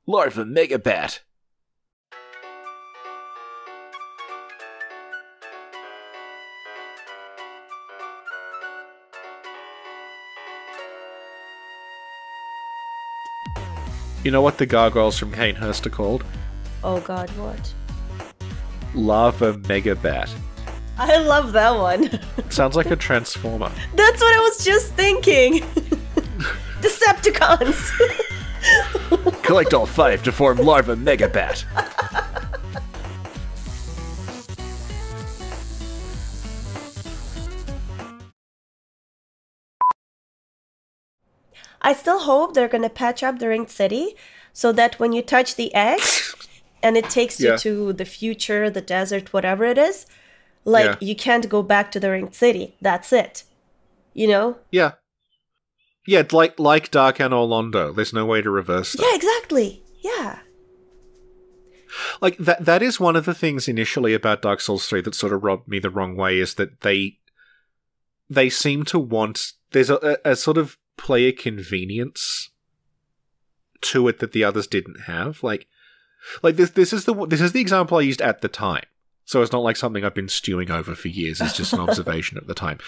Larva Megabat. You know what the gargoyles from Canehurst are called? Oh god, what? Larva Megabat. I love that one. Sounds like a transformer. That's what I was just thinking. Decepticons. Collect all 5 to form Larva Megabat. I still hope they're gonna patch up the Ringed City so that when you touch the egg and it takes you to the future, the desert, whatever it is, like you can't go back to the Ringed City. That's it. You know? Yeah. Yeah, it's like Dark Anor Londo. There's no way to reverse that. Yeah, exactly. Yeah. Like, that is one of the things initially about Dark Souls 3 that sort of rubbed me the wrong way, is that they seem to want... There's a sort of player convenience to it that the others didn't have. Like this is the example I used at the time. So it's not like something I've been stewing over for years. It's just an observation at the time.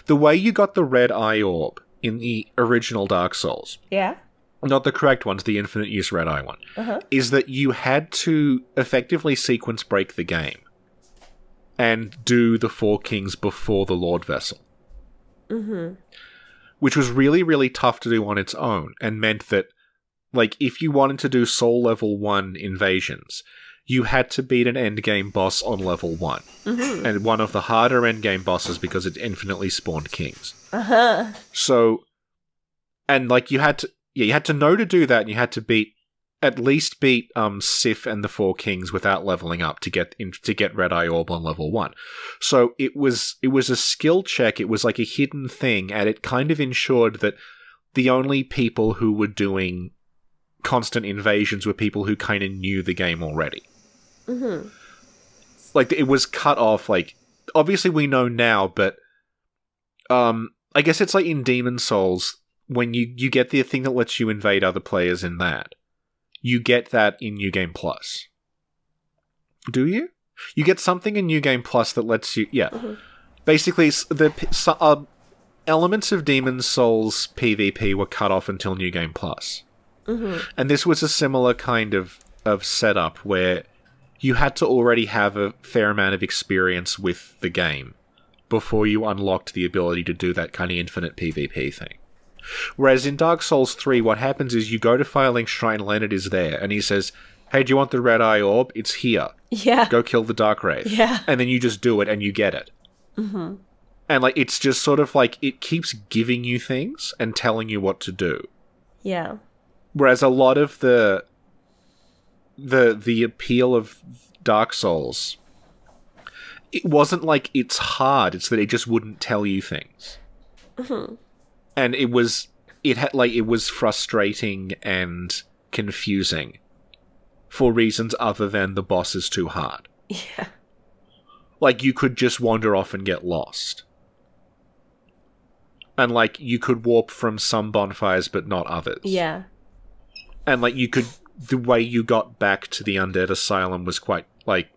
The way you got the red eye orb in the original Dark Souls, not the correct ones, the infinite use red eye one, is that you had to effectively sequence break the game and do the 4 kings before the Lord Vessel. Which was really, really tough to do on its own, and meant that, like, if you wanted to do Soul Level 1 invasions, you had to beat an endgame boss on Level 1. And one of the harder endgame bosses because it infinitely spawned kings. So, and, like, you had to know to do that, and you had to at least beat Sif and the 4 kings without leveling up to get Red Eye Orb on level 1. So it was a skill check. It was like a hidden thing, and it kind of ensured that the only people who were doing constant invasions were people who kind of knew the game already. Like, it was cut off. Like, obviously we know now, but I guess it's like in Demon Souls, when you get the thing that lets you invade other players in that. You get that in New Game Plus. Do you? You get something in New Game Plus that lets you... Yeah. Basically, the elements of Demon Souls PvP were cut off until New Game Plus. And this was a similar kind of setup where you had to already have a fair amount of experience with the game before you unlocked the ability to do that kind of infinite PvP thing. Whereas in Dark Souls 3, what happens is you go to Firelink Shrine, Leonard is there, and he says, hey, do you want the Red Eye Orb? It's here. Yeah. Go kill the Dark Wraith. Yeah. And then you just do it, and you get it. And, like, it's just sort of like, it keeps giving you things and telling you what to do. Yeah. Whereas a lot of the appeal of Dark Souls, it wasn't like it's hard, it's that it just wouldn't tell you things. And it was frustrating and confusing for reasons other than the boss is too hard. Yeah. Like, you could just wander off and get lost. And, like, you could warp from some bonfires but not others. Yeah. And, like, the way you got back to the Undead Asylum was quite, like,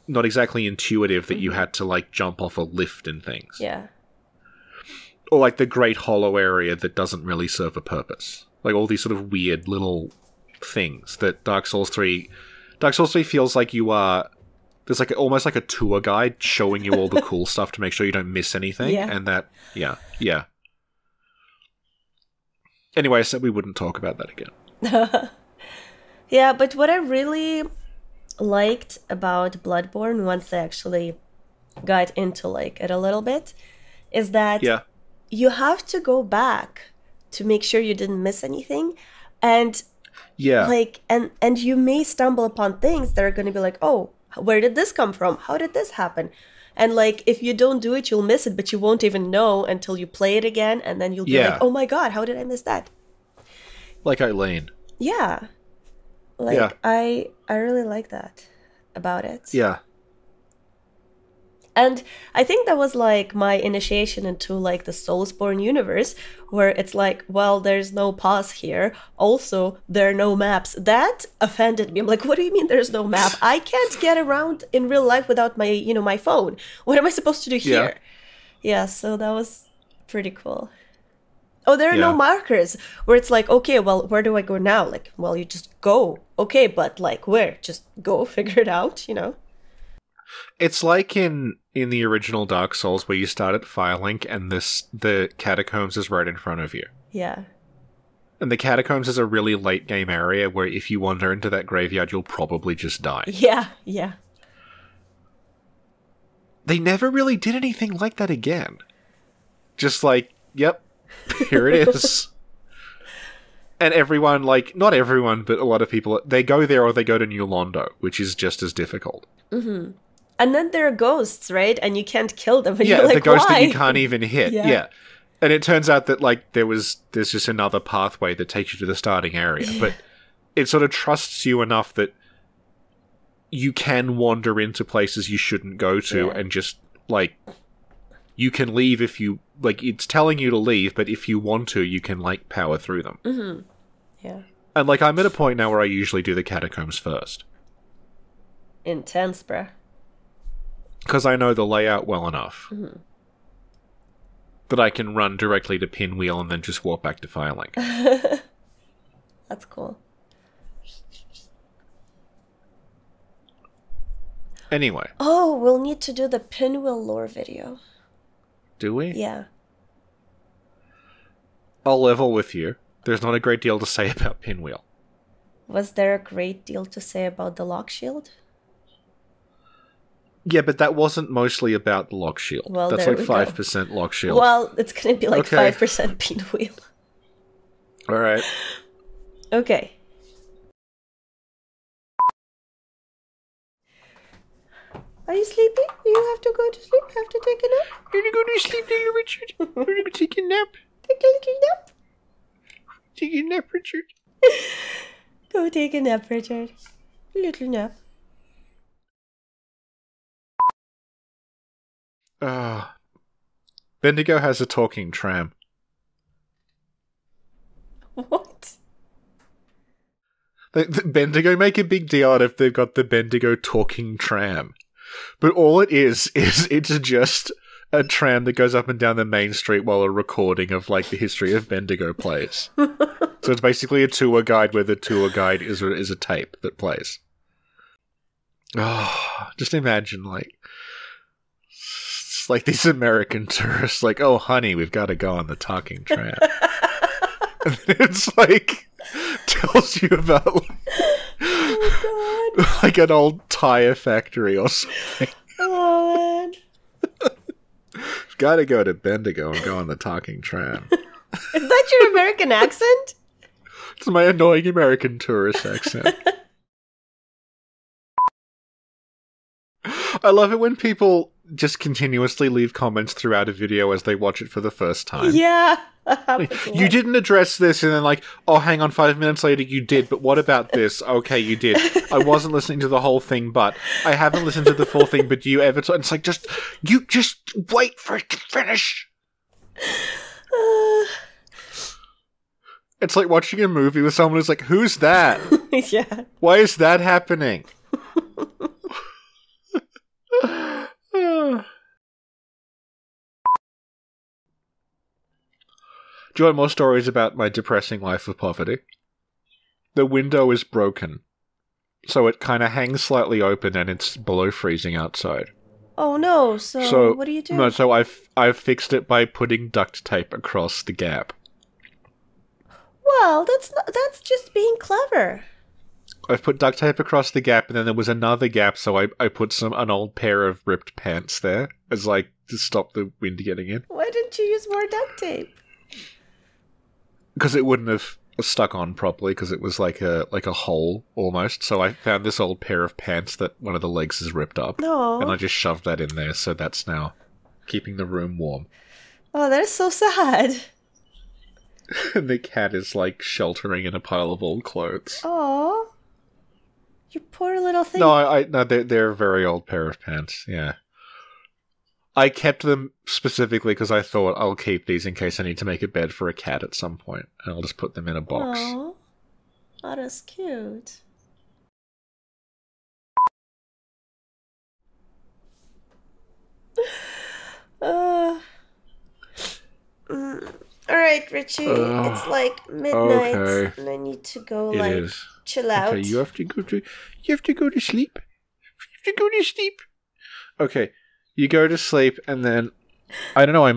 not exactly intuitive, that you had to, like, jump off a lift and things. Yeah. Or, like, the Great Hollow area that doesn't really serve a purpose. Like, all these sort of weird little things that Dark Souls 3 feels like you are... There's, like, almost like a tour guide showing you all the cool stuff to make sure you don't miss anything. Yeah. And that... Yeah. Anyway, I said we wouldn't talk about that again. Yeah, but what I really liked about Bloodborne, once I actually got into, like, it a little bit, is that... Yeah. You have to go back to make sure you didn't miss anything. And like, and you may stumble upon things that are going to be like, oh, where did this come from? How did this happen? And, like, if you don't do it, you'll miss it, but you won't even know until you play it again. And then you'll be like, oh my God, how did I miss that? Like Eileen. Yeah. Like, I really like that about it. Yeah. And I think that was like my initiation into like the Soulsborne universe, where it's like, well, there's no pause here. Also, there are no maps. That offended me. I'm like, what do you mean there's no map? I can't get around in real life without my, my phone. What am I supposed to do here? Yeah, so that was pretty cool. Oh, there are no markers where it's like, okay, well, where do I go now? Like, well, you just go. Okay, but like where? Just go, figure it out, It's like in the original Dark Souls where you start at Firelink and the Catacombs is right in front of you. Yeah. And the Catacombs is a really late game area where if you wander into that graveyard, you'll probably just die. Yeah, yeah. They never really did anything like that again. Just like, yep, here it is. And everyone, like, not everyone, but a lot of people, they go there or they go to New Londo, which is just as difficult. Mm-hmm. And then there are ghosts, right? And you can't kill them. And yeah, you're like, the ghost why? that you can't even hit. Yeah. And it turns out that, like, there's just another pathway that takes you to the starting area. But it sort of trusts you enough that you can wander into places you shouldn't go to and just, like, you can leave if you, like, it's telling you to leave, but if you want to, you can, like, power through them. Mm-hmm. Yeah. And, like, I'm at a point now where I usually do the Catacombs first. Intense, bruh. Because I know the layout well enough that I can run directly to Pinwheel and then just walk back to Firelink. That's cool. Anyway. Oh, we'll need to do the Pinwheel lore video. Do we? Yeah. I'll level with you. There's not a great deal to say about Pinwheel. Was there a great deal to say about the lock shield? Yeah, but that wasn't mostly about the lock shield. Well, that's like 5% lock shield. Well, it's going to be like 5% Pinwheel. Alright. Okay. Are you sleepy? You have to go to sleep? Have to take a nap? I'm gonna go to sleep, little Richard. I'm gonna take a nap. Take a little nap? Take a nap, Richard. Go take a nap, Richard. A little nap. Bendigo has a talking tram. What? The Bendigo make a big deal out if they've got the Bendigo talking tram. But all it is it's just a tram that goes up and down the main street while a recording of, like, the history of Bendigo plays. So it's basically a tour guide where the tour guide is a tape that plays. Oh, just imagine, like, it's like these American tourists, like, oh, honey, we've got to go on the talking tram. And then it's like, tells you about, Oh, God. like an old tire factory or something. Oh, man. Got to go to Bendigo and go on the talking tram. Is that your American accent? It's my annoying American tourist accent. I love it when people just continuously leave comments throughout a video as they watch it for the first time. Yeah. Like, you didn't address this, and then like, oh, hang on, 5 minutes later you did, but what about this? Okay, you did. I wasn't listening to the whole thing, but I haven't listened to the full thing, but do you ever... It's like, just wait for it to finish. It's like watching a movie with someone who's like, who's that? Yeah. Why is that happening? Do you want more stories about my depressing life of poverty? The window is broken, so it kind of hangs slightly open and it's below freezing outside. Oh no, so what do you do? No, so I've fixed it by putting duct tape across the gap. Well, that's just being clever. I've put duct tape across the gap, and then there was another gap, so I put an old pair of ripped pants there, as like, to stop the wind getting in. Why didn't you use more duct tape? Because it wouldn't have stuck on properly, because it was like a hole, almost. So I found this old pair of pants that one of the legs is ripped up. No. And I just shoved that in there, so that's now keeping the room warm. Oh, that's so sad. And the cat is, like, sheltering in a pile of old clothes. Aw. You poor little thing. No, no, they're a very old pair of pants, yeah. I kept them specifically because I thought I'll keep these in case I need to make a bed for a cat at some point, and I'll just put them in a box. Aww. Oh, that's cute. Alright, Richie. It's like midnight, okay. and I need to go chill Okay, out. you have to go to sleep. You have to go to sleep. Okay, you go to sleep, and then I don't know. I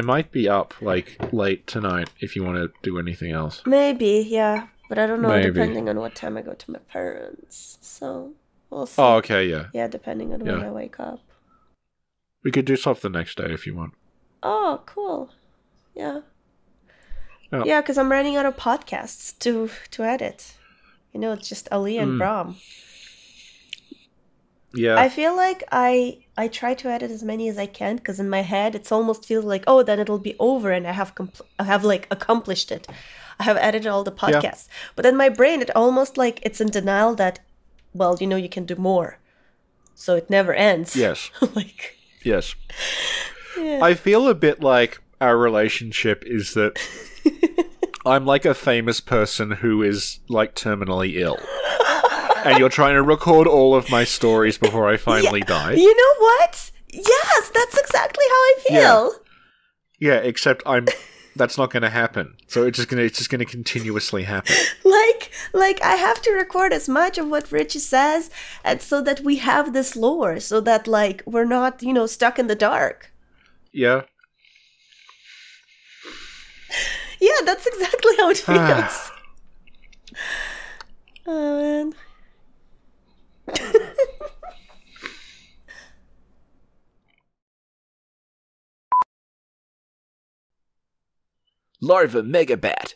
might be up late tonight if you want to do anything else. Maybe, yeah, but I don't know. Depending on what time I go to my parents, so we'll see. Oh, okay, yeah. Yeah, depending on when I wake up. We could do stuff the next day if you want. Oh, cool. Yeah. Oh. Yeah, because I'm running out of podcasts to edit. You know, it's just Ali and Bram. Yeah. I feel like I try to edit as many as I can because in my head it almost feels like, oh, then it'll be over and I have accomplished it. I have edited all the podcasts. Yeah. But in my brain it almost like it's in denial that, well, you know, you can do more. So it never ends. Yes. Yes. Yeah. I feel a bit like our relationship is that I'm like a famous person who is like terminally ill. And you're trying to record all of my stories before I finally die. You know what? Yes, that's exactly how I feel. Yeah, except that's not going to happen. So it's just going to continuously happen. Like I have to record as much of what Richie says, and so that we have this lore, so that like we're not, you know, stuck in the dark. Yeah. Yeah, that's exactly how it feels. Oh man. Larva Megabat.